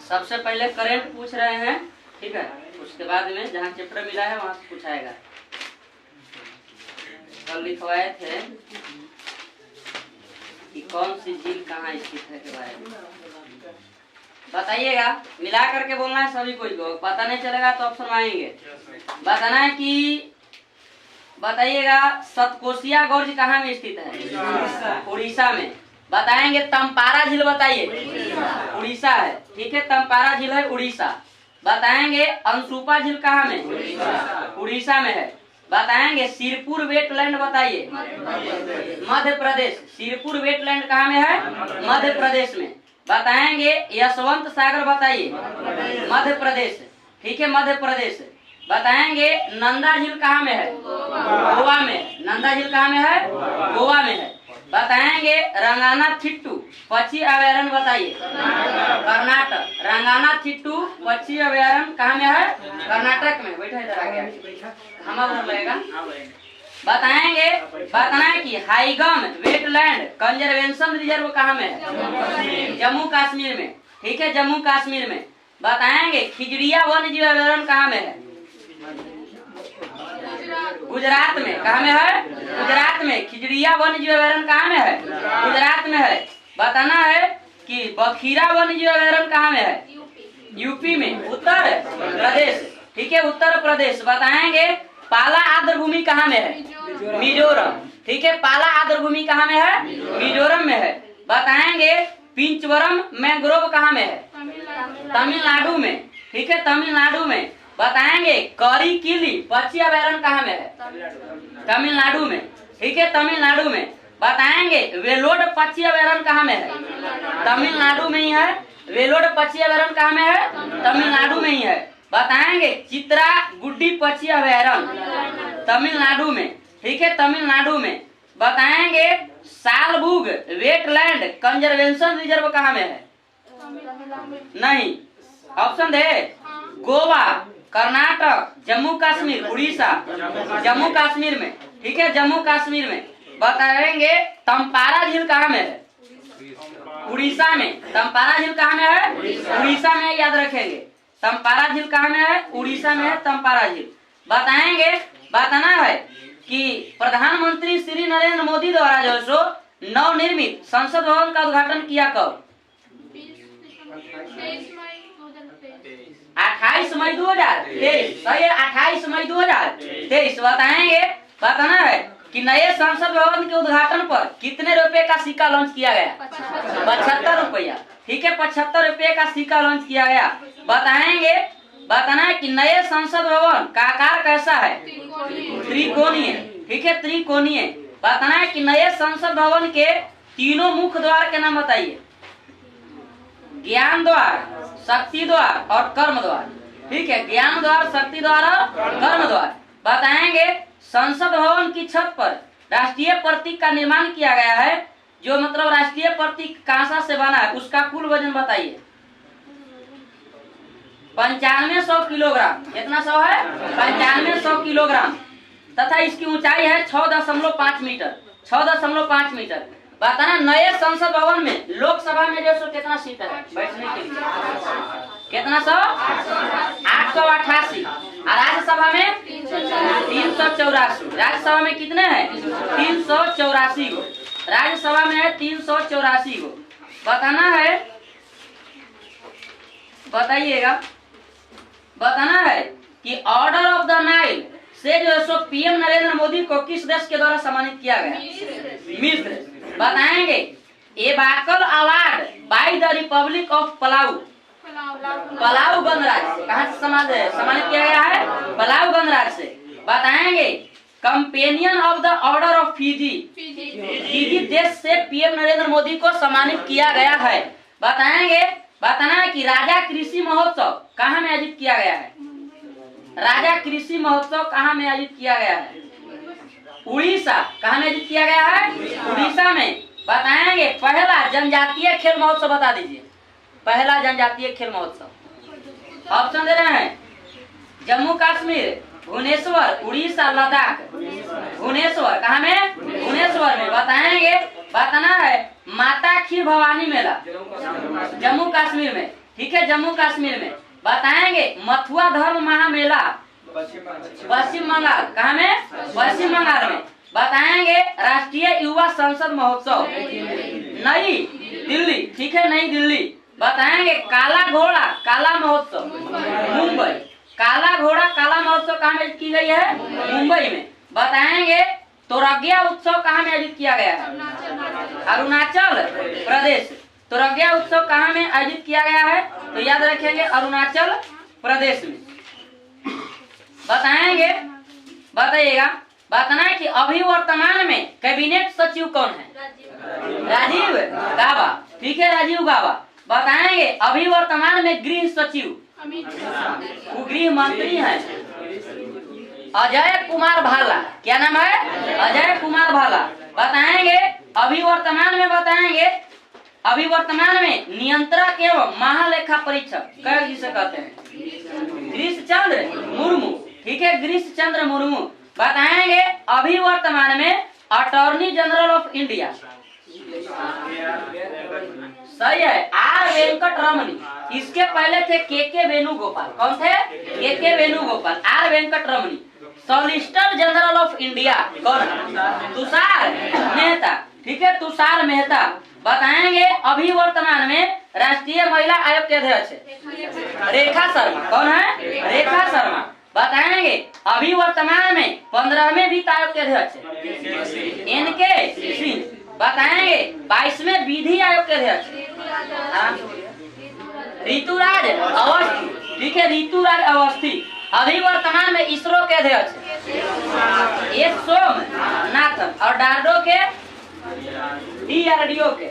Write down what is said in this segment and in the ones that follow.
सबसे पहले करंट पूछ रहे हैं, ठीक है। उसके बाद में जहाँ चैप्टर मिला है वहां से पूछाएगा। कल लिखवाए थे कि कौन सी झील कहाँ स्थित है के बारे में बताइएगा। मिला करके बोलना है सभी को, पता नहीं चलेगा तो ऑप्शन आएंगे। बताना है कि बताइएगा सतकोशिया गोर्ज कहाँ में स्थित है? उड़ीसा में। बताएंगे तमपारा झील, बताइए उड़ीसा है, ठीक है। तमपारा झील है उड़ीसा। बताएंगे अंशुपा झील कहाँ में? उड़ीसा में है। बताएंगे सिरपुर वेटलैंड, बताइए मध्य प्रदेश। सिरपुर वेटलैंड कहाँ में है? मध्य प्रदेश में। बताएंगे यशवंत सागर, बताइए मध्य प्रदेश, ठीक है मध्य प्रदेश। बताएंगे नंदा झील कहाँ में है? गोवा में। नंदा झील कहाँ में है? गोवा में है। बताएंगे रंगानाथिट्टू पक्षी अभयारण्य, बताइए कर्नाटक। रंगानाथिट्टू पक्षी अभयारण्य कहाँ में है? कर्नाटक में। बैठा इधर आ गया, हम लगेगा। बताएंगे बताना है कि हाईगम वेटलैंड कंजर्वेशन रिजर्व कहाँ में है? जम्मू कश्मीर में, ठीक है जम्मू कश्मीर में। बताएंगे खिजड़िया वन्य जीव अभयारण्य कहाँ में है? गुजरात में। कहाँ में है? गुजरात में। खिजड़िया वन्य जीव अभयारण्य कहाँ में है? गुजरात में है। बताना है कि बखीरा वन्य जीव अभयारण्य कहाँ में है? यूपी में। उत्तर प्रदेश, ठीक है उत्तर प्रदेश। बताएंगे पाला आर्द्र भूमि कहाँ में है? मिजोरम, ठीक है पाला आर्द्र भूमि कहाँ में है? मिजोरम में है। बताएंगे पिंचवरम मैंग्रोव कहाँ में है? तमिलनाडु में, ठीक है तमिलनाडु में। बताएंगे करी किली पक्षी अभयारण्य कहाँ में है? तमिलनाडु में, ठीक है तमिलनाडु में। बताएंगे वेलोड पक्षी अभयारण्य कहाँ में है? तमिलनाडु में ही है। वेलोड पक्षी अभयारण्य कहाँ में है? तमिलनाडु में ही है। बताएंगे चित्रा गुड्डी पक्षी अभयारण्य तमिलनाडु में, ठीक है तमिलनाडु में। बताएंगे सालबुग वेटलैंड कंजर्वेशन रिजर्व कहाँ में है? नहीं, ऑप्शन दे गोवा, कर्नाटक, जम्मू कश्मीर, उड़ीसा। जम्मू कश्मीर में, ठीक है जम्मू कश्मीर में। बताएंगे तमपारा झील कहाँ में है? उड़ीसा में। तमपारा झील कहाँ में है? उड़ीसा में, याद रखेंगे तमपारा झील कहाँ में है? उड़ीसा में है तमपारा झील। बताएंगे बताना है कि प्रधानमंत्री श्री नरेंद्र मोदी द्वारा जो सो नवनिर्मित संसद भवन का उद्घाटन किया कब? 28 मई 2023। सही है 28 मई 2023। बताएंगे बताना है कि नए संसद भवन के उद्घाटन पर कितने रुपए का सिक्का लॉन्च किया गया? 75 रुपया, ठीक है 75 रुपये का सिक्का लॉन्च किया गया। बताएंगे बताना है कि नए संसद भवन का आकार कैसा है? त्रिकोणीय, ठीक है त्रिकोणीय। बताना है कि नए संसद भवन के तीनों मुख्य द्वार के नाम बताइए। ज्ञान द्वार, शक्ति द्वार और कर्म द्वार, ठीक है ज्ञान द्वार, शक्ति द्वार और कर्म द्वार। बताएंगे संसद भवन की छत पर राष्ट्रीय प्रतीक का निर्माण किया गया है, जो मतलब राष्ट्रीय प्रतीक कांसा से बना है, उसका कुल वजन बताइए। 9500 किलोग्राम। कितना 100 है? 9500 किलोग्राम। तथा इसकी ऊंचाई है 6.5 मीटर। 6.5 मीटर। बताना नए संसद भवन में लोकसभा में जो सो कितना सीट है बैठने के लिए? कितना 888। और राज्यसभा में 384। राज्यसभा में कितने हैं? 384 गो। राज्यसभा में है 384 गो। बताना है बताइएगा बताना है कि ऑर्डर ऑफ द नाइल से जो सो पीएम नरेंद्र मोदी को किस देश के द्वारा सम्मानित किया गया? मिस्र। बताएंगे एबाकल award by the Republic of Palau. Palau गणराज्य कहाँ से सम्मानित किया गया है? पलाऊ गणराज्य से। बताएंगे companion of the order of Fiji. Fiji देश से पीएम नरेंद्र मोदी को सम्मानित किया गया है। बताएंगे बताना है कि राजा कृषि महोत्सव कहाँ में आयोजित किया गया है? राजा कृषि महोत्सव कहाँ में आयोजित किया गया है? उड़ीसा। कहाँ में आयोजित किया गया है? उड़ीसा में। बताएंगे पहला जनजातीय खेल महोत्सव बता दीजिए। पहला जनजातीय खेल महोत्सव। ऑप्शन दे रहे हैं जम्मू कश्मीर, भुवनेश्वर, उड़ीसा, लद्दाख। भुवनेश्वर कहाँ में? भुवनेश्वर में। बताएंगे, बताना है माता खीर भवानी मेला, जम्मू कश्मीर में। ठीक है, जम्मू कश्मीर में। बताएंगे मथुआ धर्म महामेला, पश्चिम बंगाल। कहाँ में? पश्चिम बंगाल में। बताएंगे राष्ट्रीय युवा संसद महोत्सव, नई दिल्ली। ठीक है, नई दिल्ली। बताएंगे काला घोड़ा काला महोत्सव, मुंबई। काला घोड़ा काला महोत्सव कहाँ में की गई है? मुंबई में। बताएंगे तोरगिया उत्सव कहाँ में आयोजित किया गया है? अरुणाचल प्रदेश। तोरगिया उत्सव कहाँ में आयोजित किया गया है? तो याद रखेंगे अरुणाचल प्रदेश में। बताएंगे, बताइएगा, बताना है कि अभी वर्तमान में कैबिनेट सचिव कौन है? राजीव गाबा। ठीक है, राजीव गाबा। बताएंगे अभी वर्तमान में गृह सचिव, वो गृह मंत्री हैं अजय कुमार भाला। क्या नाम है? अजय कुमार भाला। बताएंगे अभी वर्तमान में, बताएंगे अभी वर्तमान में नियंत्रक एवं महालेखा परीक्षक जिसे कहते हैं? गिरीश चंद्र मुर्मू। ठीक है, गिरीश चंद्र मुर्मू। बताएंगे अभी वर्तमान में अटॉर्नी जनरल ऑफ इंडिया, सही है, आर वेंकट रमनी। इसके पहले थे के वेणुगोपाल। कौन थे? K Venugopal. R Venkataramani. Solicitor general of India कौन? तुषार मेहता। ठीक है, तुषार मेहता। बताएंगे अभी वर्तमान में राष्ट्रीय महिला आयोग के अध्यक्ष रेखा शर्मा। कौन है? रेखा शर्मा। बताएंगे अभी वर्तमान में 15वें वित्त आयोग के अध्यक्ष NK सिंह। बताएंगे 22वें विधि आयोग के अध्यक्ष ऋतुराज अवस्थी। ठीक है, ऋतुराज अवस्थी। अभी वर्तमान में इसरो के अध्यक्ष सोमनाथन और DRDO के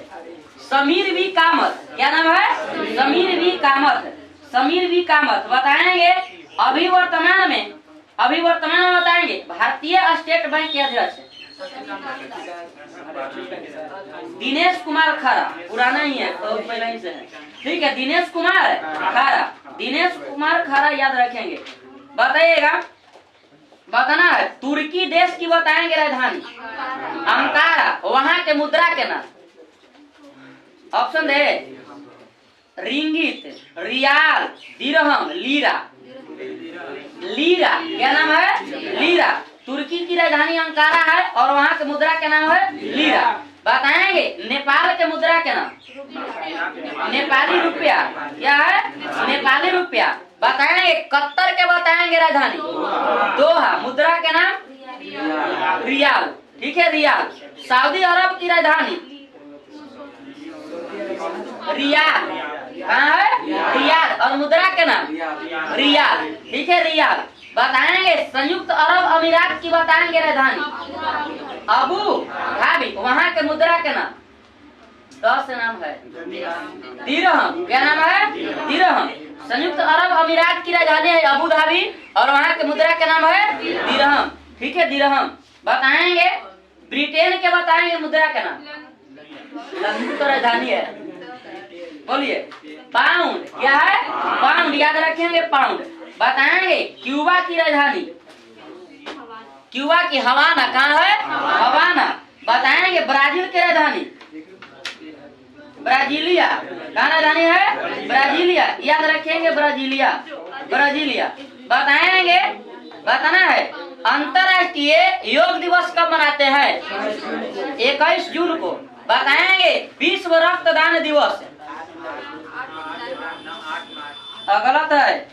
समीर वी कामत। क्या नाम है? समीर वी कामत। समीर वी कामत। बताएंगे अभी वर्तमान में बताएंगे भारतीय स्टेट बैंक के अध्यक्ष दिनेश कुमार खरा। पुराना ही है तो पहले ही से है। ठीक है, दिनेश कुमार खरा। दिनेश कुमार खरा याद रखेंगे। बताइएगा, बताना है तुर्की देश की बताएंगे राजधानी अंकारा, वहां के मुद्रा के नाम। ऑप्शन दे रिंगित, रियाल, दिरहम, लीरा। लीरा। क्या नाम है? लीरा। तुर्की की राजधानी अंकारा है और वहाँ के मुद्रा के नाम है लीरा। बताएंगे नेपाल के मुद्रा के नाम? नेपाली रुपया। क्या है? नेपाली रुपया। बताएंगे कतर के बताएंगे राजधानी दोहा, मुद्रा के नाम रियाल। ठीक है, रियाल। सऊदी अरब की राजधानी रियाद। कहाँ है? रियाद। और मुद्रा के नाम रियाल। ठीक है, रियाल। बताएंगे संयुक्त अरब अमीरात की बताएंगे राजधानी अबू धाबी, वहाँ के मुद्रा के नाम 10 नाम है दिरहम। क्या नाम है? दिरहम। संयुक्त अरब अमीरात की राजधानी है अबू धाबी और वहाँ के मुद्रा के नाम है दिरहम। ठीक है, दिरहम। बताएंगे ब्रिटेन के बताएंगे मुद्रा के नाम, लंदन तो राजधानी है, बोलिए पाउंड। क्या है? पाउंड। याद रखेंगे पाउंड। बताएंगे क्यूबा की राजधानी, क्यूबा की हवाना। कहाँ है? हवाना। बताएंगे ब्राजील की राजधानी ब्राजीलिया। कहाँ राजधानी है? ब्राजीलिया। याद रखेंगे ब्राजीलिया, ब्राजीलिया। बताएंगे, बताना है अंतर्राष्ट्रीय योग दिवस कब मनाते हैं? 21 जून को। बताएंगे विश्व रक्तदान दिवस, गलत है,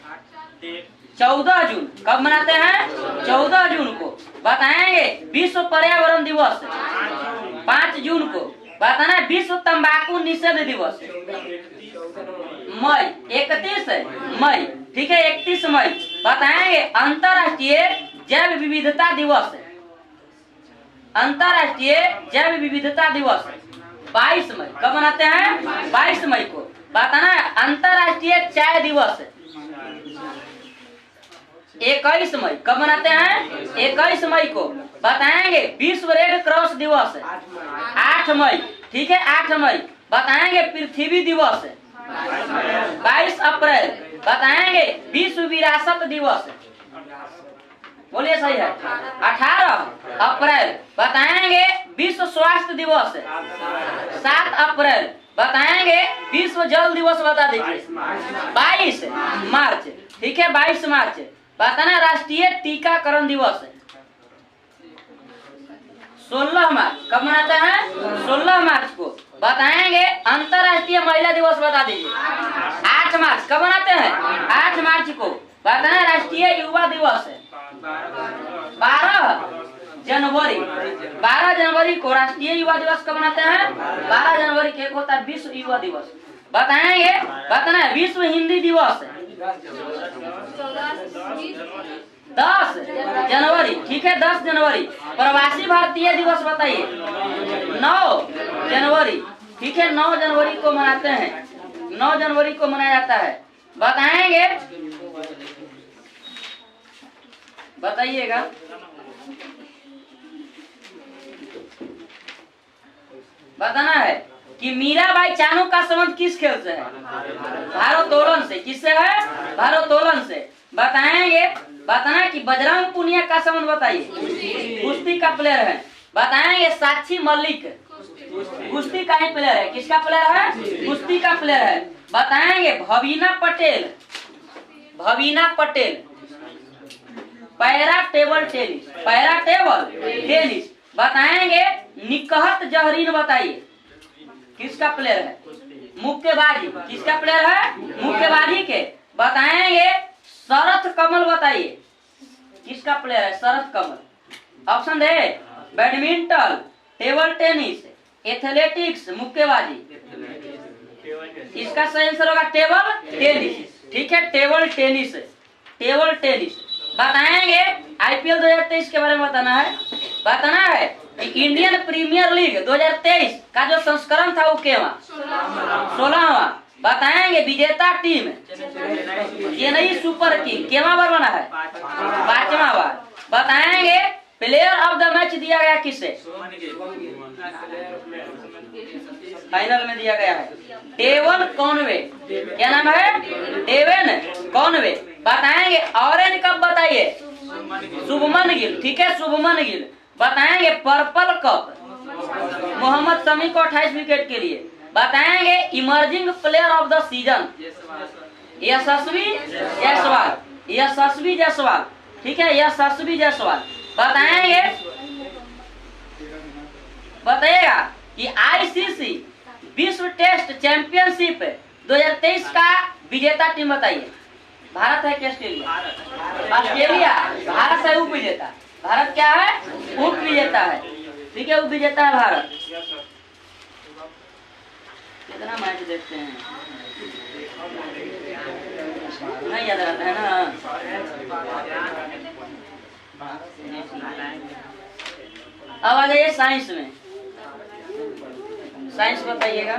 14 जून। कब मनाते हैं? 14 जून को। बताएंगे विश्व पर्यावरण दिवस 5 जून को। बताना विश्व तंबाकू निषेध दिवस मई 31 मई। ठीक है, 31 मई। बताएंगे अंतर्राष्ट्रीय जैव विविधता दिवस, अंतर्राष्ट्रीय जैव विविधता दिवस 22 मई। कब मनाते हैं? 22 मई को। बताना है अंतर्राष्ट्रीय चाय दिवस 21 मई। कब मनाते हैं? 21 मई को। बताएंगे विश्व रेड क्रॉस दिवस 8 मई। ठीक है, 8 मई। बताएंगे पृथ्वी दिवस 22 अप्रैल। बताएंगे विश्व विरासत दिवस बोलिए सही है। 18 अप्रैल बताएंगे विश्व स्वास्थ्य दिवस। 7 अप्रैल बताएंगे विश्व जल दिवस, बता दीजिए। 22 मार्च, ठीक है 22 मार्च बताना राष्ट्रीय टीकाकरण दिवस। 16 मार्च कब मनाते हैं? 16 मार्च को बताएंगे अंतर्राष्ट्रीय महिला दिवस, बता दीजिए। 8 मार्च कब मनाते हैं? 8 मार्च को बताना राष्ट्रीय युवा दिवस है। 12 जनवरी को राष्ट्रीय युवा दिवस कब मनाते हैं? 12 जनवरी के होता है विश्व युवा दिवस। बताएंगे बताना विश्व हिंदी दिवस है 10 जनवरी, ठीक है 10 जनवरी। प्रवासी भारतीय दिवस बताइए। 9 जनवरी, ठीक है 9 जनवरी को मनाते हैं, 9 जनवरी को मनाया जाता है। बताएंगे, बताइएगा। बताना है कि मीराबाई चानू का संबंध किस खेल से है? भारोत्तोलन से। किससे है? भारोत्तोलन से। बताएंगे बताना कि बजरंग पुनिया का संबंध बताइए। कुश्ती का प्लेयर है। बताएंगे साक्षी मलिक कुश्ती का ही प्लेयर है। किसका प्लेयर है? कुश्ती का प्लेयर है। बताएंगे Bhavina Patel, Bhavina Patel para table tennis, para table tennis. बताएंगे निकहत जहरीन, बताइए किसका प्लेयर है? मुक्केबाजी। किसका प्लेयर है? मुक्केबाजी के। बताएंगे शरथ कमल, बताइए किसका प्लेयर है? Sharath Kamal. Option A badminton, table tennis, athletics, मुक्केबाजी। इसका सही आंसर होगा टेबल टेनिस, ठीक है टेबल टेनिस, टेबल टेनिस। बताएंगे आईपीएल 2023 के बारे में बताना है कि इंडियन प्रीमियर लीग 2023 का जो संस्करण था वो केवा 16वां। बताएंगे विजेता टीम चेन्नई सुपर किंग केवा बार बना है? 5वां बार। बताएंगे प्लेयर ऑफ द मैच दिया गया किसे? फाइनल में दिया गया है डेवन कॉनवे। क्या नाम है? Devon Conway. बताएंगे ऑरेंज कप, बताइए शुभमन गिल, ठीक है शुभमन गिल। बताएंगे पर्पल कप मोहम्मद शमी को 28 विकेट के लिए। बताएंगे emerging player of the season Yashasvi Jaiswal, Yashasvi Jaiswal, ठीक है यशस्वी जायसवाल। बताएंगे बताइएगा कि आईसीसी विश्व टेस्ट चैंपियनशिप 2023 का विजेता टीम बताइए। भारत है कि ऑस्ट्रेलिया? ऑस्ट्रेलिया। भारत है उप विजेता। भारत क्या है? उप विजेता है, ठीक है उप विजेता है भारत। कितना मैच देखते हैं? नहीं याद रहता है ना। अब आ जाइए साइंस में। साइंस बताइएगा।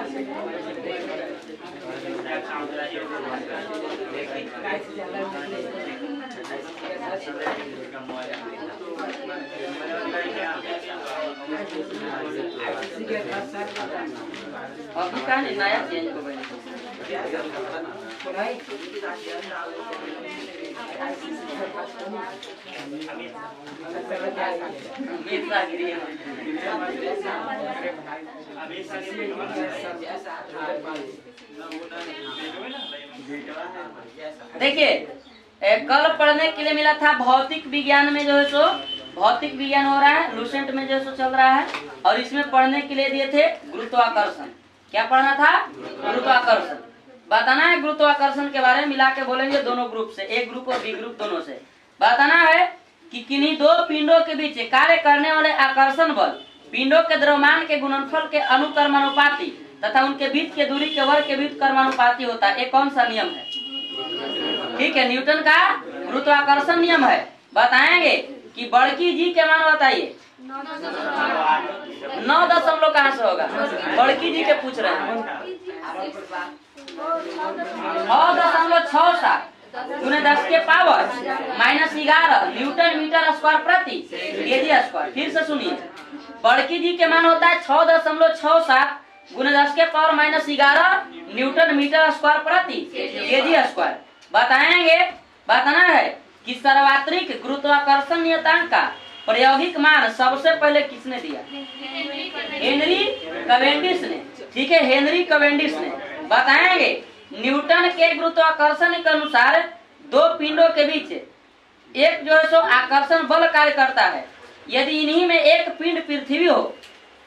अभी का नहीं नया चेंज हो गया। देखिए कल पढ़ने के लिए मिला था भौतिक विज्ञान में जो है सो भौतिक विज्ञान हो रहा है लूसेंट में जो है सो चल रहा है। और इसमें पढ़ने के लिए दिए थे गुरुत्वाकर्षण। क्या पढ़ना था? गुरुत्वाकर्षण। बताना है गुरुत्वाकर्षण के बारे में मिला के बोलेंगे दोनों ग्रुप से, ए ग्रुप और बी ग्रुप दोनों से। बताना है कि किन्हीं दो पिंडों के बीच कार्य करने वाले आकर्षण बल पिंडों के द्रव्यमान के गुणनफल के अनुक्रमानुपाती तथा उनके बीच के दूरी के वर्ग के बीच कर्मानुपाती होता है। ये कौन सा नियम है? ठीक है न्यूटन का गुरुत्वाकर्षण नियम है। बताएंगे कि बड़की जी के मान बताइए। 9 दशमलव कहाँ से होगा? बड़की जी के पूछ रहे हैं। 6.67 गुने 10 के पावर -11 न्यूटन मीटर स्क्वायर प्रति केजी स्क्वायर। फिर से सुनिए बड़की जी के मान होता है 6.67 गुने 10 के पावर -11 न्यूटन मीटर स्क्वायर प्रति केजी स्क्वायर। बताएंगे बताना है कि सार्वत्रिक गुरुत्वाकर्षण नियतांक का प्रायोगिक मान सबसे पहले किसने दिया? हेनरी कैवेंडिश ने। ठीक है, हेनरी कैवेंडिश ने। बताएंगे न्यूटन के गुरुत्वाकर्षण के अनुसार दो पिंडों के बीच एक जो है सो आकर्षण बल कार्य करता है। यदि इन्हीं में एक पिंड पृथ्वी हो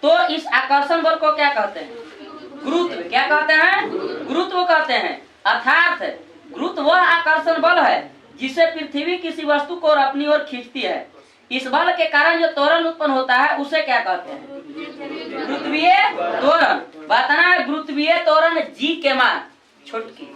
तो इस आकर्षण बल को क्या कहते हैं? गुरुत्व। क्या कहते हैं? गुरुत्व कहते हैं। अर्थात गुरुत्व वह आकर्षण बल है जिसे पृथ्वी किसी वस्तु को अपनी ओर खींचती है। इस बल के कारण जो त्वरण उत्पन्न होता है उसे क्या कहते हैं? गुरुत्वीय त्वरण। बताना है गुरुत्वीय त्वरण जी के मान छुटकी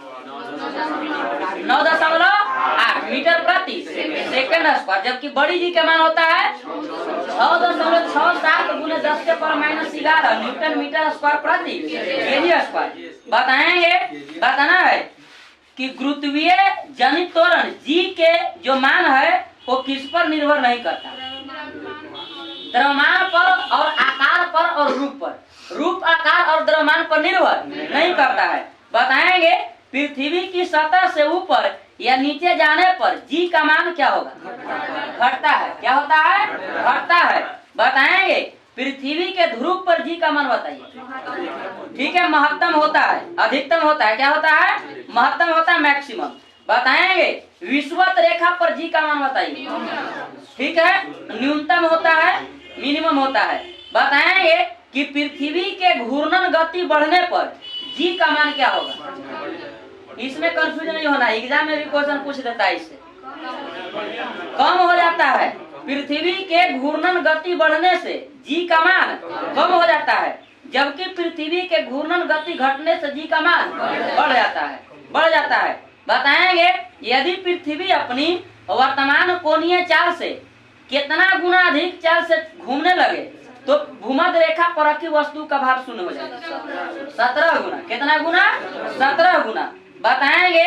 9.8 मीटर प्रति सेकंड स्क्वायर, जबकि बड़ी जी का मान होता है 6.67 गुने 10⁻⁻11 न्यूटन मीटर स्क्वायर प्रति केजी स्क्वायर। बताएंगे बताना है कि गुरुत्वीय जनित त्वरण जी के जो मान है वो किस पर निर्भर नहीं करता? द्रव्यमान पर और आकार पर और रूप पर। रूप, आकार और द्रव्यमान पर निर्भर नहीं करता है। बताएंगे पृथ्वी की सतह से ऊपर या नीचे जाने पर जी का मान क्या होगा? घटता है। क्या होता है? घटता है। बताएंगे पृथ्वी के ध्रुव पर जी का मान बताइए। ठीक है, महत्तम होता है, अधिकतम होता है। क्या होता है? महत्तम होता है, मैक्सिमम। बताएंगे विषुवत रेखा पर जी का मान बताइए। ठीक है, न्यूनतम होता है, मिनिमम होता है। बताएंगे कि पृथ्वी के घूर्णन गति बढ़ने पर जी का मान क्या होगा? इसमें कंफ्यूजन नहीं होना, एग्जाम में भी क्वेश्चन पूछ देता है। इससे कम हो जाता है। पृथ्वी के घूर्णन गति बढ़ने से जी का मान कम हो जाता है, जबकि पृथ्वी के घूर्णन गति घटने से जी का मान बढ़ जाता है, बढ़ जाता है। बताएंगे यदि पृथ्वी अपनी वर्तमान कोणीय चाल से कितना गुना अधिक चाल से घूमने लगे तो भूमध्य रेखा पर की वस्तु का भार शून्य हो जाएगा। 17 गुना। कितना गुना? 17 गुना। बताएंगे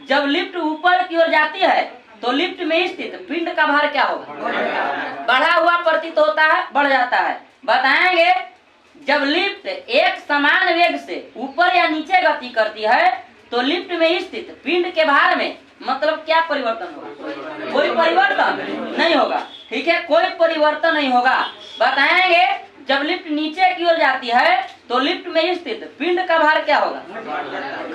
जब लिफ्ट ऊपर की ओर जाती है तो लिफ्ट में स्थित पिंड का भार क्या होगा? बढ़ा हुआ प्रतीत होता है, बढ़ जाता है। बताएंगे जब लिफ्ट एक समान वेग से ऊपर या नीचे गति करती है तो लिफ्ट में स्थित पिंड के भार में मतलब क्या परिवर्तन होगा? कोई परिवर्तन नहीं होगा। ठीक है, कोई परिवर्तन नहीं होगा। बताएंगे जब लिफ्ट नीचे की ओर जाती है तो लिफ्ट में स्थित पिंड का भार क्या होगा?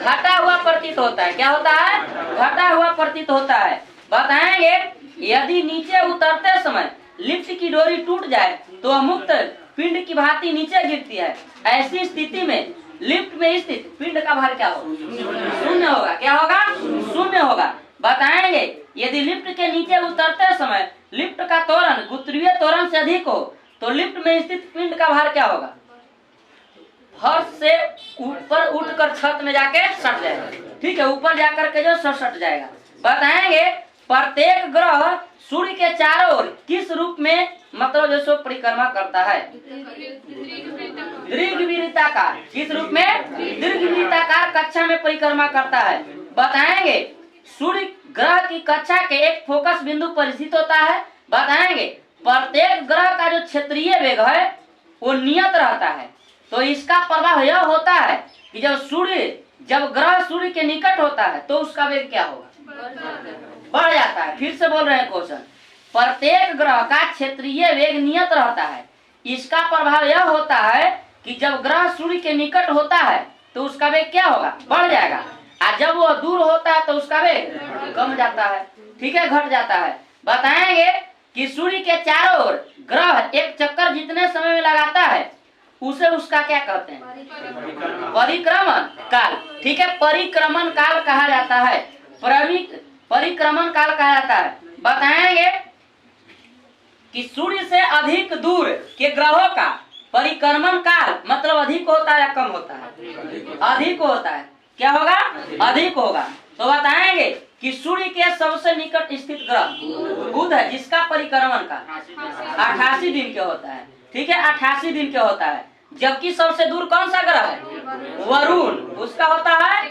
घटा हुआ प्रतीत होता है। क्या होता है? घटा हुआ प्रतीत होता है। बताएंगे यदि नीचे उतरते समय लिफ्ट की डोरी टूट जाए तो मुक्त पिंड की भांति नीचे गिरती है। ऐसी स्थिति में लिफ्ट में स्थित पिंड का भार क्या होगा? शून्य होगा। क्या होगा? शून्य होगा। बताएंगे यदि लिफ्ट के नीचे उतरते समय लिफ्ट का त्वरण गुरुत्वीय त्वरण से अधिक हो तो लिफ्ट में स्थित पिंड का भार क्या होगा? फर्श से ऊपर उठकर छत में जाके सट जाएगा। ठीक है, ऊपर जाकर के जो सट जाएगा। बताएंगे प्रत्येक ग्रह सूर्य के चारों ओर किस रूप में मतलब जो सो परिक्रमा करता है? दीर्घवृत्ताकार। किस रूप में? दीर्घवृत्ताकार कक्षा में परिक्रमा करता है। बताएंगे सूर्य ग्रह की कक्षा के एक फोकस बिंदु पर स्थित होता है। बताएंगे प्रत्येक ग्रह का जो क्षेत्रीय वेग है वो नियत रहता है। तो इसका प्रभाव यह होता है कि जब ग्रह सूर्य के निकट होता है तो उसका वेग क्या होगा? बढ़ जाता है। फिर से बोल रहे हैं क्वेश्चन, प्रत्येक ग्रह का क्षेत्रीय वेग नियत रहता है। इसका प्रभाव यह होता है कि जब ग्रह सूर्य के निकट होता है तो उसका वेग क्या होगा? बढ़ जाएगा। और जब वो दूर होता है तो उसका वेग कम जाता है। ठीक है, घट जाता है। बताएंगे कि सूर्य के चारों ओर ग्रह एक चक्कर जितने समय में लगाता है उसे उसका क्या कहते हैं? परिक्रमण काल। ठीक है, परिक्रमण काल कहा जाता है। परिक्रमण काल कहा जाता है। बताएंगे कि सूर्य से अधिक दूर के ग्रहों का परिक्रमण काल मतलब अधिक होता है या कम होता है? अधिक होता है। क्या होगा? अधिक होगा। तो बताएंगे कि सूर्य के सबसे निकट स्थित ग्रह बुध है, जिसका परिक्रमण काल 88 दिन के होता है। ठीक है, 88 दिन के होता है। जबकि सबसे दूर कौन सा ग्रह है? वरुण, उसका होता है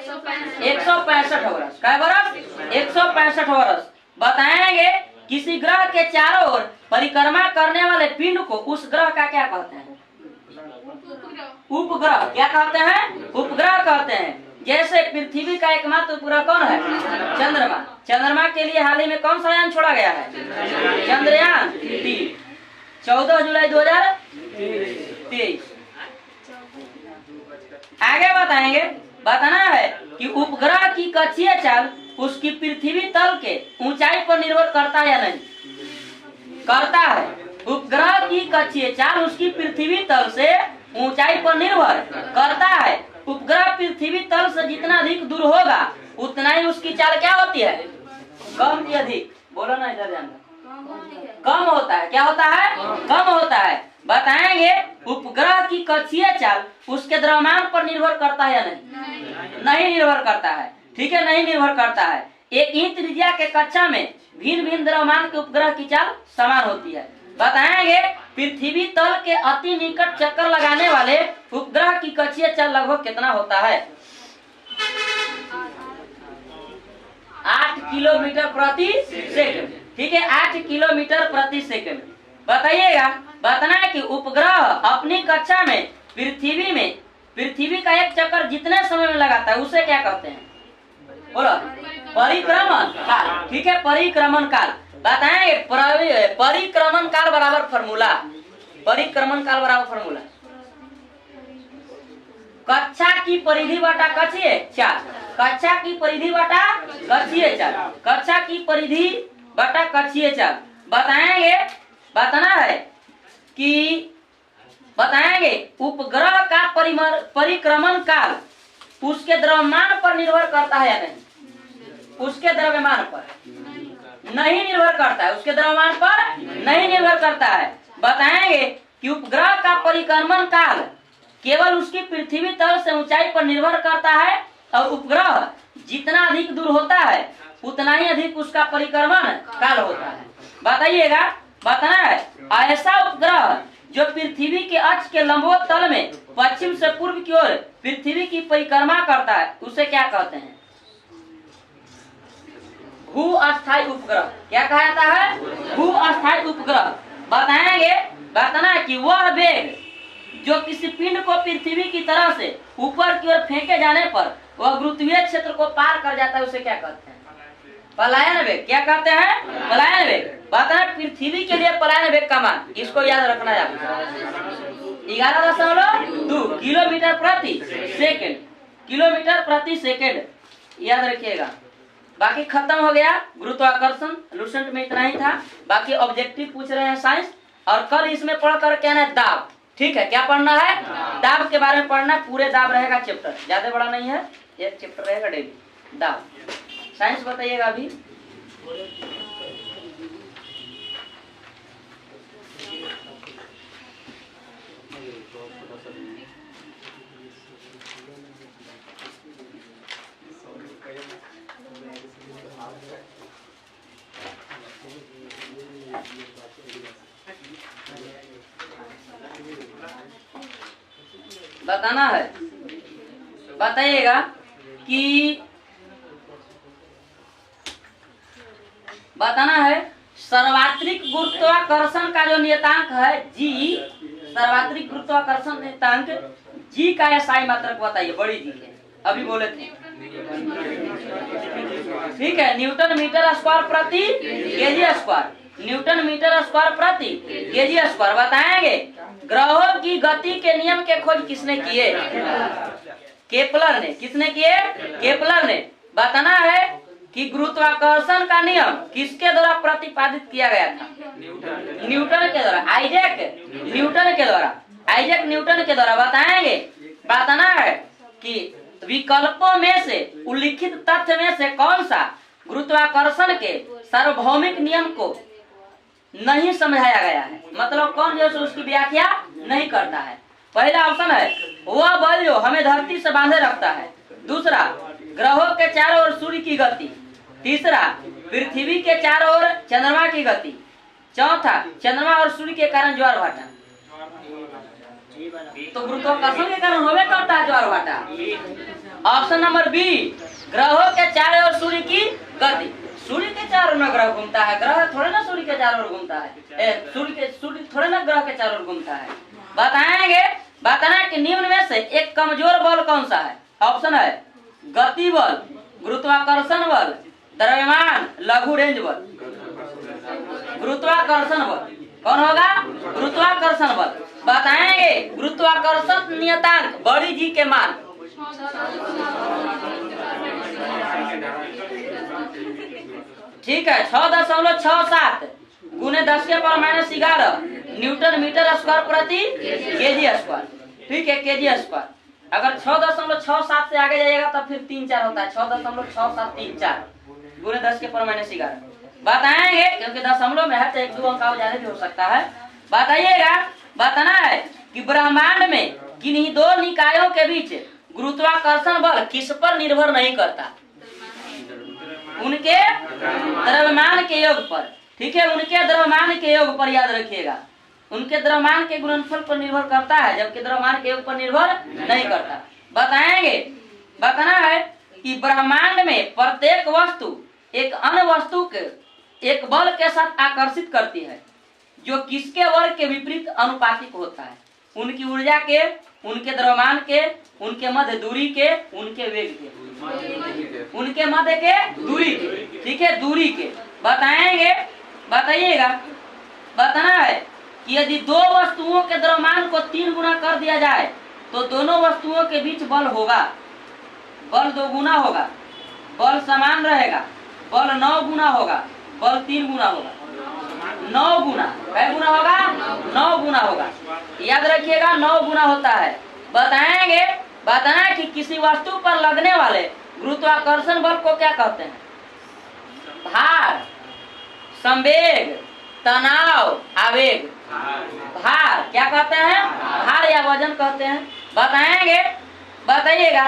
165 वर्ष। क्या बरस? 165 वर्ष। बताएंगे किसी ग्रह के चारों ओर परिक्रमा करने वाले पिंड को उस ग्रह का क्या कहते हैं? उपग्रह। क्या कहते हैं? उपग्रह कहते हैं। जैसे पृथ्वी का एकमात्र उपग्रह कौन है? चंद्रमा। चंद्रमा के लिए हाल ही में कौन सा यान छोड़ा गया है? चंद्रयान 3, 14 जुलाई 2023। आगे बताएंगे, बताना है कि उपग्रह की कक्षीय चाल उसकी पृथ्वी तल के ऊंचाई पर निर्भर करता है या नहीं? करता है। उपग्रह की कक्षीय चाल उसकी पृथ्वी तल से ऊंचाई पर निर्भर करता है। उपग्रह पृथ्वी तल से जितना अधिक दूर होगा उतना ही उसकी चाल क्या होती है? कम की अधिक। बोलो ना, इधर ध्यान दो। कम होता है। क्या होता है? कम होता है। बताएंगे उपग्रह की कक्षीय चाल उसके द्रव्यमान पर निर्भर करता है या नहीं? नहीं निर्भर करता है। ठीक है, नहीं निर्भर करता है। एक ही त्रिज्या के कक्षा में भिन्न भिन्न द्रव्यमान के उपग्रह की चाल समान होती है। बताएंगे पृथ्वी तल के अति निकट चक्कर लगाने वाले उपग्रह की कक्षीय चाल लगभग कितना होता है? 8 किलोमीटर प्रति सेकंड। ठीक है, 8 किलोमीटर प्रति सेकंड। बताइएगा, बताना है कि उपग्रह अपनी कक्षा में पृथ्वी का एक चक्कर जितने समय में लगाता है उसे क्या कहते हैं? बोलो, परिक्रमण काल। ठीक है, परिक्रमण काल। बताएंगे परिक्रमण काल बराबर फॉर्मूला। परिक्रमण काल बराबर फॉर्मूला कक्षा की परिधि बटा कक्षीय चाल। कक्षा की परिधि बटा कक्षीय चाल। कक्षा की परिधि बटा कक्षीय चाल। बताएंगे, बताना है कि बताएंगे उपग्रह का परिक्रमण काल उसके द्रव्यमान पर निर्भर करता है या नहीं? उसके द्रव्यमान पर नहीं निर्भर करता है। उसके द्रव्यमान पर नहीं निर्भर करता है। बताएंगे कि उपग्रह का परिक्रमण काल केवल उसकी पृथ्वी तल से ऊंचाई पर निर्भर करता है और उपग्रह जितना अधिक दूर होता है उतना ही अधिक उसका परिक्रमण काल होता है। बताइएगा, बताना है ऐसा उपग्रह जो पृथ्वी के अक्ष के लंबवत तल में पश्चिम से पूर्व की ओर पृथ्वी की परिक्रमा करता है उसे क्या कहते हैं? भू-अस्थायी उपग्रह। क्या कहा जाता है? भू-अस्थायी उपग्रह। बताएंगे, बताना कि वह वेग जो किसी पिंड को पृथ्वी की तरफ से ऊपर की ओर फेंके जाने पर वह गुरुत्वीय क्षेत्र को पार कर जाता है उसे क्या कहते हैं? पलायन वेग। क्या कहते हैं? पलायन वेग। बताना पृथ्वी के लिए पलायन वेग का मान, इसको याद रखना है 11.2 किलोमीटर प्रति सेकेंड। किलोमीटर प्रति सेकेंड याद रखिएगा। बाकी खत्म हो गया गुरुत्वाकर्षण। लूसेंट में इतना ही था। बाकी ऑब्जेक्टिव पूछ रहे हैं साइंस, और कल इसमें पढ़ कर क्या है? दाब। ठीक है, क्या पढ़ना है? दाब के बारे में पढ़ना है। पूरे दाब रहेगा चैप्टर, ज्यादा बड़ा नहीं है, एक चैप्टर रहेगा डेली दाब। साइंस बताइएगा अभी। बताना है, बताइएगा कि बताना है सर्वात्रिक गुरुत्वाकर्षण का जो नियतांक है जी, सर्वात्रिक गुरुत्वाकर्षण नियतांक जी का एसआई मात्रक बताइए। बड़ी जी के अभी बोले थे। ठीक है, न्यूटन मीटर स्क्वायर प्रति KG square. Newton metre square प्रति केजी स्क्वायर। बताएंगे ग्रहों की गति के नियम के खोज किसने किए? केपलर ने। किसने किए? केपलर ने। बताना है कि गुरुत्वाकर्षण का नियम किसके द्वारा प्रतिपादित किया गया था? न्यूटन के द्वारा। आइजैक न्यूटन के द्वारा। आइजैक न्यूटन के द्वारा। बताएंगे, बताना है कि विकल्पों में से उल्लिखित तथ्य में से कौन सा गुरुत्वाकर्षण के सार्वभौमिक नियम को नहीं समझाया गया है? मतलब कौन जो उसकी व्याख्या नहीं करता है? पहला ऑप्शन है वह बल जो हमें धरती से बांधे रखता है। दूसरा, ग्रहों के चारों ओर सूर्य की गति। तीसरा, पृथ्वी के चारों ओर चंद्रमा की गति। चौथा, चंद्रमा और सूर्य के कारण ज्वार भाटा। तो गुरुत्वाकर्षण के कारण होवे करता है ज्वार भाटा। ऑप्शन नंबर बी, ग्रहों के चारों ओर सूर्य की गति। सूर्य के चारों ओर ग्रह घूमता है, ग्रह थोड़े ना सूर्य के चारों ओर घूमता है। सूर्य थोड़े ना ग्रह के चारों ओर घूमता है। बताएंगे, बताना कि निम्न में से एक कमजोर बल कौन सा है? ऑप्शन है गति बल, गुरुत्वाकर्षण बल, द्रव्यमान, लघु रेंज बल। गुरुत्वाकर्षण बल कौन होगा? गुरुत्वाकर्षण बल। बताएंगे गुरुत्वाकर्षण नियतांक बड़ी जी के मान। ठीक है, 6.67 गुने 10⁻⁻11 न्यूटन मीटर स्क्वायर प्रति केजी स्क्वायर। ठीक है, केजी स्क्वायर। अगर 6.67 से आगे जाइएगा तब फिर 3-4 होता है। 6.6734 गुने 10⁻⁻11 बताएंगे, क्योंकि दशमलव में है तो 1-2 अंक और ज्यादा भी हो सकता है। बताइएगा, बताना है कि ब्रह्मांड में किन्हीं दो निकायों के बीच गुरुत्वाकर्षण बल किस पर निर्भर नहीं करता? उनके द्रव्यमान के योग पर। ठीक है, उनके द्रव्यमान के योग पर, याद रखिएगा। उनके द्रव्यमान के गुणनफल पर निर्भर करता है, जबकि द्रव्यमान के योग पर निर्भर नहीं करता। बताएंगे, बताना है कि ब्रह्मांड में प्रत्येक वस्तु एक अन्य वस्तु के एक बल के साथ आकर्षित करती है, जो किसके वर्ग के विपरीत अनुपातिक होता है? उनकी ऊर्जा के, उनके द्रव्यमान के, उनके मध्य दूरी के, उनके वेग के, उनके मध्य के दूरी के। ठीक है, दूरी के। बताएंगे, बताइएगा, बताना है कि यदि दो वस्तुओं के द्रव्यमान को 3 गुना कर दिया जाए तो दोनों वस्तुओं के बीच बल होगा, बल 2 गुना होगा, बल समान रहेगा, बल 9 गुना होगा, बल 3 गुना होगा। 9 गुना, कै गुना होगा? 9 गुना होगा। याद रखिएगा, 9 गुना होता है। बताएंगे, बताना है कि किसी वस्तु पर लगने वाले गुरुत्वाकर्षण बल को क्या कहते हैं? भार, संवेग, तनाव, आवेग। भार क्या कहते हैं? भार या वजन कहते हैं। बताएंगे, बताइएगा,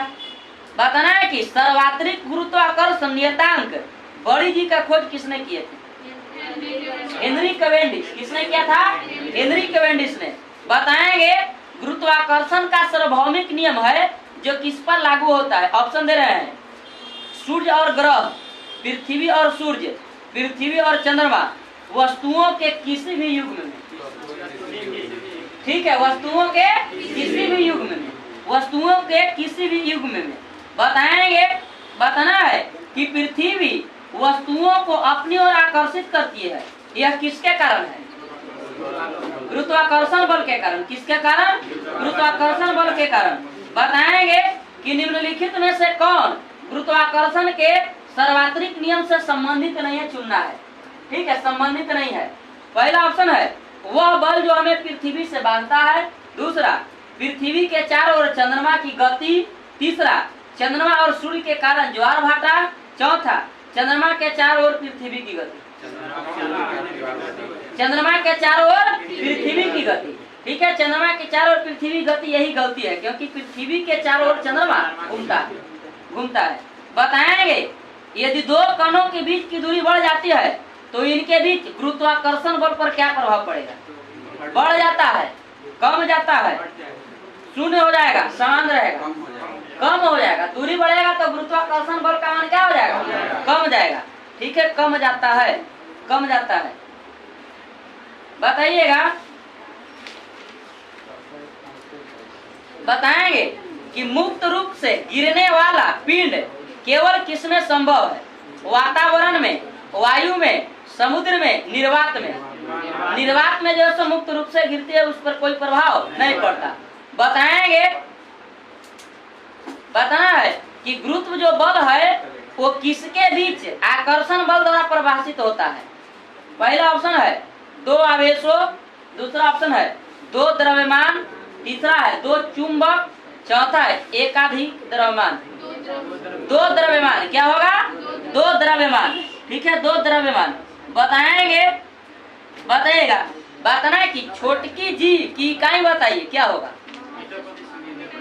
बताना है कि सर्वात्रिक गुरुत्वाकर्षण नियतांक बड़ी जी का खोज किसने किए थे? Henry Cavendish. किसने किया था? हेनरी कैवेंडिश ने। बताएंगे गुरुत्वाकर्षण का सार्वभौमिक नियम है जो किस पर लागू होता है? ऑप्शन दे रहे हैं, सूर्य और ग्रह, पृथ्वी और सूर्य, पृथ्वी और चंद्रमा, वस्तुओं के किसी भी युग्म में। ठीक है, वस्तुओं के किसी भी युग्म में, वस्तुओं के किसी भी युग्म में। बताएंगे, बताना है कि पृथ्वी वस्तुओं को अपनी ओर आकर्षित करती है, यह किसके कारण है? गुरुत्वाकर्षण बल के कारण। किसके कारण? गुरुत्वाकर्षण बल के कारण। बताएंगे कि निम्नलिखित में से कौन गुरुत्वाकर्षण के सार्वत्रिक नियम से संबंधित नहीं है? चुनना है। ठीक है, संबंधित नहीं है। पहला ऑप्शन है वह बल जो हमें पृथ्वी से बांधता है। दूसरा, पृथ्वी के चारों ओर चंद्रमा की गति। तीसरा, चंद्रमा और सूर्य के कारण ज्वार भाटा। चौथा, चंद्रमा के चारों ओर पृथ्वी की गति। चंद्रमा के चारों ओर पृथ्वी की गति। ठीक है, चंद्रमा के चारों ओर पृथ्वी गति, यही गलती है, क्योंकि पृथ्वी के चारों ओर चंद्रमा घूमता है। बताएंगे यदि दो कणों के बीच की दूरी बढ़ जाती है तो इनके बीच गुरुत्वाकर्षण बल पर क्या प्रभाव पड़ेगा? बढ़ जाता है, कम जाता है, शून्य हो जाएगा, समान रहेगा, कम हो जाएगा। दूरी बढ़ेगा तो गुरुत्वाकर्षण बल का मान क्या हो जाएगा? कम जाएगा। ठीक है, कम जाता है, कम जाता है। बताइएगा, बताएंगे कि मुक्त रूप से गिरने वाला पिंड केवल किसमें संभव है? वातावरण में, वायु में, समुद्र में, निर्वात में। निर्वात में जो है मुक्त रूप से गिरती है, उस पर कोई प्रभाव नहीं पड़ता। बताएंगे, बताना है कि गुरुत्व जो बल है वो किसके बीच आकर्षण बल द्वारा परिभाषित होता है? पहला ऑप्शन है 2 आवेशों, दूसरा ऑप्शन है 2 द्रव्यमान, तीसरा है 2 चुंबक, चौथा है एकाधिक द्रव्यमान। 2 द्रव्यमान क्या होगा? 2 द्रव्यमान। ठीक है, 2 द्रव्यमान। बताएंगे, बताइएगा, बताना है कि छोटकी जी की इकाई बताइए क्या होगा?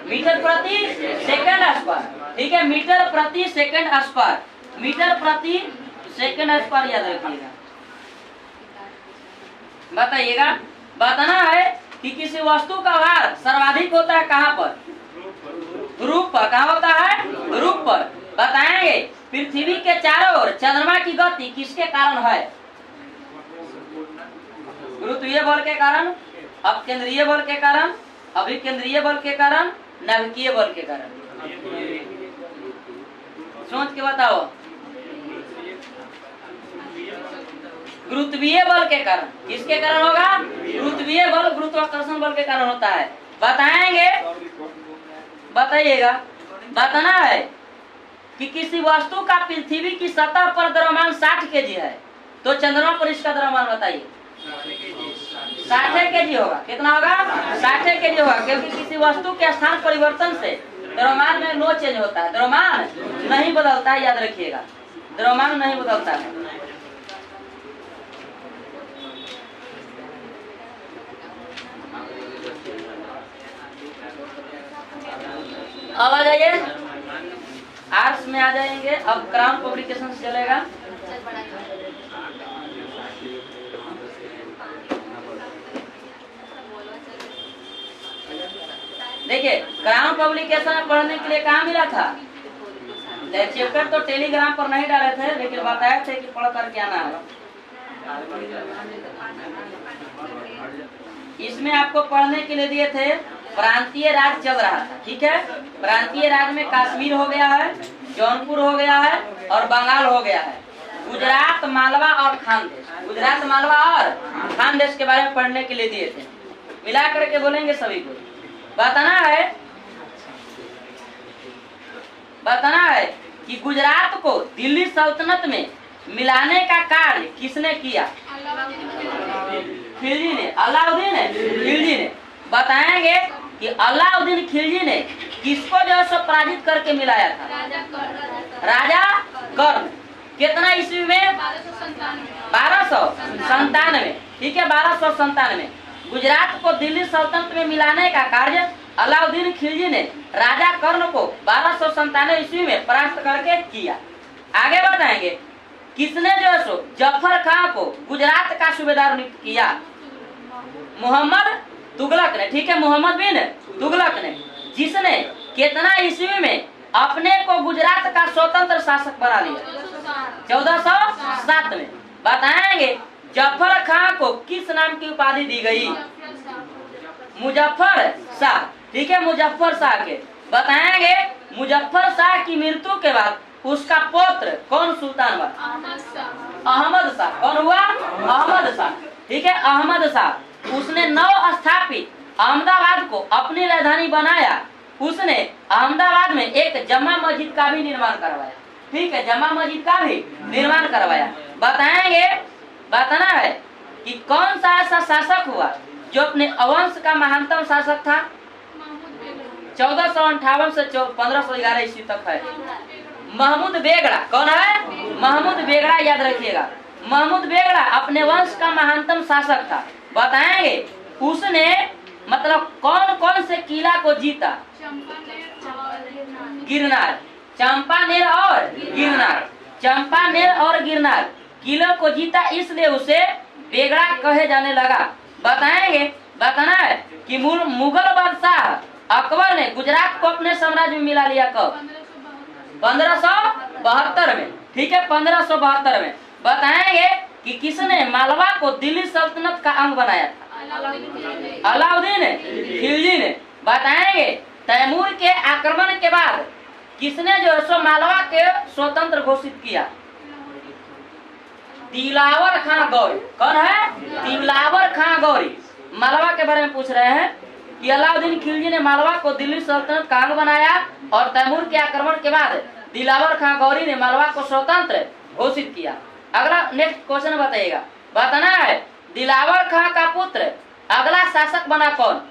मीटर प्रति सेकंड स्क्वायर। ठीक है, मीटर प्रति सेकंड स्क्वायर, मीटर प्रति सेकंड स्क्वायर याद रखिएगा। बताइएगा, बताना है कि किसी वस्तु का भार सर्वाधिक होता है कहाँ पर? ध्रुव पर। कहाँ होता है? ध्रुव पर। बताएंगे पृथ्वी के चारों ओर चंद्रमा की गति किसके कारण है? गुरुत्वीय बल के कारण, अपकेंद्रीय बल के कारण, अभिकेंद्रीय बल के कारण, नाभिकीय बल के कारण। सोच के बताओ। गुरुत्वीय बल के कारण। किसके कारण होगा? गुरुत्वीय बल गुरुत्वाकर्षण बल के कारण होता है। बताएंगे, बताइएगा। बताना है कि किसी वस्तु का पृथ्वी की सतह पर द्रव्यमान 60 केजी है, तो चंद्रमा पर इसका द्रव्यमान बताइए। 60 केजी होगा। कितना होगा? 60 केजी होगा, क्योंकि किसी वस्तु के स्थान परिवर्तन से द्रव्यमान में नो चेंज होता है। द्रव्यमान नहीं बदलता है, याद रखिएगा, द्रव्यमान नहीं बदलता है। अब आ जाइए, आर्ट्स में आ जाएंगे। अब क्राउन पब्लिकेशन चलेगा। देखिए, क्राउन पब्लिकेशन पढ़ने के लिए कहाँ मिला था? चैप्टर तो टेलीग्राम पर नहीं डाले थे, लेकिन बताए थे कि पढ़ करके आना है। इसमें आपको पढ़ने के लिए दिए थे प्रांतीय राज चल रहा था, ठीक है। प्रांतीय राज में कश्मीर हो गया है, जौनपुर हो गया है और बंगाल हो गया है। गुजरात, मालवा और खानदेश, गुजरात, मालवा और खानदेश के बारे में पढ़ने के लिए दिए थे। मिला करके बोलेंगे सभी को। बताना है कि गुजरात को दिल्ली सल्तनत में मिलाने का कार्य किसने किया? खिलजी ने, अलाउद्दीन खिलजी ने। बताएंगे कि अलाउद्दीन खिलजी ने किसको जो है पराजित करके मिलाया था? राजा कर्ण। कितना ईस्वी में? 1297। ठीक है, 1297। गुजरात को दिल्ली सल्तनत में मिलाने का कार्य अलाउद्दीन खिलजी ने राजा कर्ण को 1297 ईस्वी में परास्त करके किया। आगे बताएंगे किसने जो है जफर खान को गुजरात का सूबेदार नियुक्त किया? मोहम्मद तुगलक ने। ठीक है, मोहम्मद बिन तुगलक ने, जिसने कितना ईस्वी में अपने को गुजरात का स्वतंत्र शासक बना लिया? 1407 में। बताएंगे जफर खान को किस नाम की उपाधि दी गई? मुजफ्फर शाह। ठीक है, मुजफ्फर शाह के। बताएंगे मुजफ्फर शाह की मृत्यु के बाद उसका पुत्र कौन सुल्तान हुआ? अहमद शाह। कौन हुआ? अहमद शाह। ठीक है, अहमद शाह। उसने नव स्थापित अहमदाबाद को अपनी राजधानी बनाया। उसने अहमदाबाद में एक जमा मस्जिद का भी निर्माण करवाया। ठीक है, जमा मस्जिद का भी निर्माण करवाया। बताएंगे, बताना है कि कौन सा ऐसा शासक हुआ जो अपने अवंश का महानतम शासक था? 1458 से 1511 ईस्वी तक है महमूद बेगड़ा। कौन है? महमूद बेगड़ा, याद रखिएगा। महमूद बेगड़ा अपने वंश का महानतम शासक था। बताएंगे उसने मतलब कौन कौन से किला को जीता? गिरनार, चंपानेर और गिरनार। चंपानेर और गिरनार किलों को जीता, इसलिए उसे बेगड़ा कहे जाने लगा। बताएंगे, बताना है कि मुगल बादशाह अकबर ने गुजरात को अपने साम्राज्य में मिला लिया कब? 1572 में। ठीक है, 1572 में। बताएंगे कि किसने मालवा को दिल्ली सल्तनत का अंग बनाया था? अलाउद्दीन खिलजी ने। बताएंगे तैमूर के आक्रमण के बाद किसने जो है मालवा के स्वतंत्र घोषित किया? दिलावर खां गौरी। कौन है? दिलावर खां गौरी। मालवा के बारे में पूछ रहे हैं कि अलाउद्दीन खिलजी ने मालवा को दिल्ली सल्तनत का अंग बनाया और तैमूर के आक्रमण के बाद दिलावर खां गौरी ने मालवा को स्वतंत्र घोषित किया। अगला नेक्स्ट क्वेश्चन बताइएगा। बताना है दिलावर खां का पुत्र अगला शासक बना कौन?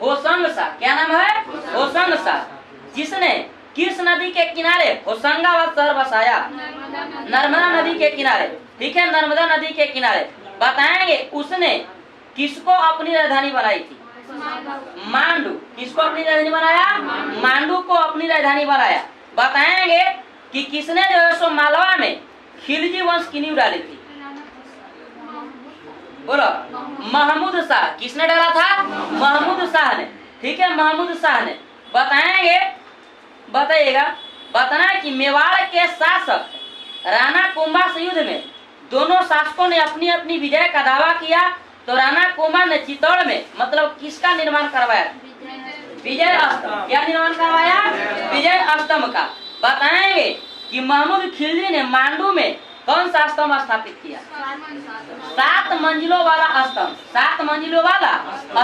होशंग शाह। क्या नाम है? होशंग शाह, जिसने किस नदी के किनारे होशंगाबाद शहर बसाया? नर्मदा नदी के किनारे। ठीक है, नर्मदा नदी के किनारे। बताएंगे उसने किसको अपनी राजधानी बनाई थी? मांडू। किसको अपनी राजधानी बनाया? मांडू को अपनी राजधानी बनाया। बताएंगे कि किसने जो है सो मालवा में खिलजी वंश की नींव डाली थी? बोलो। महमूद शाह। किसने डाला था? महमूद शाह ने। ठीक है, महमूद शाह ने। बताएंगे, बताइएगा। बताना है कि मेवाड़ के शासक राणा कुंभा से युद्ध में दोनों शासकों ने अपनी अपनी विजय का दावा किया, तो राणा कुंभा ने चित्तौड़ में मतलब किसका निर्माण करवाया? विजय स्तंभ। क्या निर्माण करवाया? विजय स्तंभ का। बताएंगे कि महमूद खिलजी ने मांडू में कौन सा स्तंभ स्थापित किया? 7 मंजिलों वाला स्तंभ, 7 मंजिलों वाला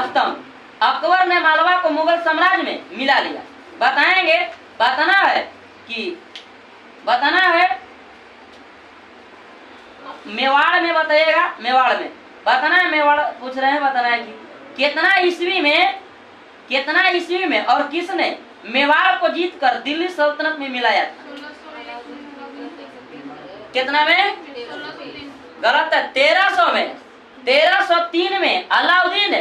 स्तंभ। अकबर ने मालवा को मुगल साम्राज्य में मिला लिया। बताएंगे, बताना है मेवाड़ में, बताइएगा मेवाड़ में, बताना है मेवाड़ पूछ रहे हैं, बताना है कि कितना ईस्वी में और किसने मेवाड़ को जीतकर दिल्ली सल्तनत में मिलाया था? कितना में? गलत है, 1300 में। 1303 में अलाउद्दीन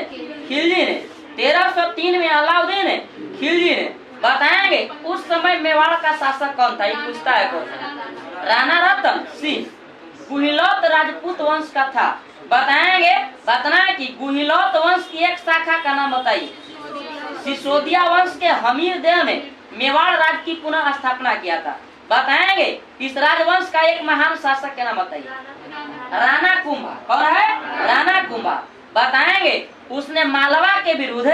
खिलजी ने, 1303 में अलाउद्दीन खिलजी ने। बताएंगे उस समय मेवाड़ का शासक कौन था? ये पूछता है कौन? राणा रतन सिंह, गुहिलोत राजपूत वंश का था। बताएंगे, बताना है कि गुहिलोत वंश की एक शाखा का नाम बताइए। सिसोदिया वंश के हमीर देव ने मेवाड़ राज्य की पुनः स्थापना किया था। बताएंगे इस राजवंश का एक महान शासक का नाम बताइए। राणा कुंभा। कौन है? राणा कुंभा। बताएंगे उसने मालवा के विरुद्ध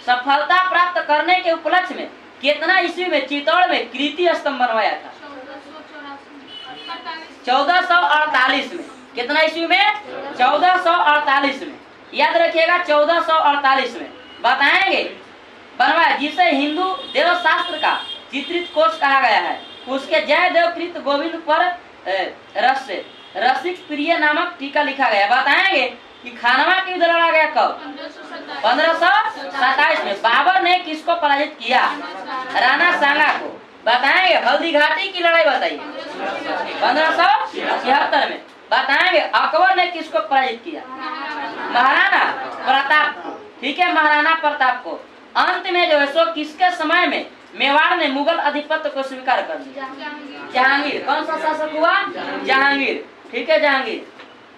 सफलता प्राप्त करने के उपलक्ष्य में कितना ईस्वी में चित्तौड़ में कीर्ति स्तंभ बनवाया था? 1448 में। कितना ईस्वी में? 1448 में। याद रखिएगा 1448 में बताएंगे बनवाया, जिसे हिंदू देव शास्त्र का चित्रित कोश कहा गया है। उसके जय देव कृत गोविंद पर रसिक प्रिय नामक टीका लिखा गया। बताएंगे कि खानवा की युद्ध लड़ा गया कब? 1527 में। बाबर ने किसको पराजित किया? राणा सांगा को। बताएंगे हल्दी घाटी की लड़ाई बताइए 1576 में। बताएंगे अकबर ने किसको पराजित किया? महाराणा प्रताप को। ठीक है, महाराणा प्रताप को। अंत में जो है सो किसके समय में मेवाड़ ने मुगल अधिपत्य को स्वीकार कर लिया? जहांगीर। कौन सा शासक हुआ? जहांगीर। ठीक है, जहांगीर।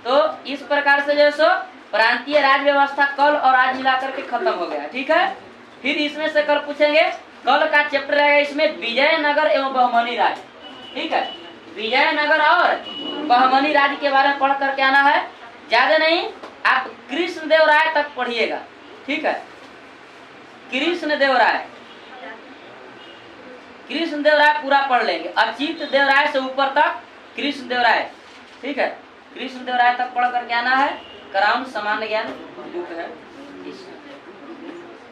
तो इस प्रकार से जो है सो प्रांतीय राज व्यवस्था कल और आज मिलाकर के खत्म हो गया। ठीक है, फिर इसमें से कल पूछेंगे, कल का चैप्टर रहेगा इसमें विजयनगर एवं बहमनी राज। ठीक है, विजयनगर और बहमनी राज के बारे में पढ़ करके आना है। ज्यादा नहीं, आप कृष्णदेव राय तक पढ़िएगा। ठीक है, कृष्णदेव राय पूरा पढ़ लेंगे। अच्युत देव राय से ऊपर तक कृष्णदेव राय। ठीक है, कृष्णदेव राय तक पढ़ करके आना है। क्राउन सामान्य ज्ञान बुक है।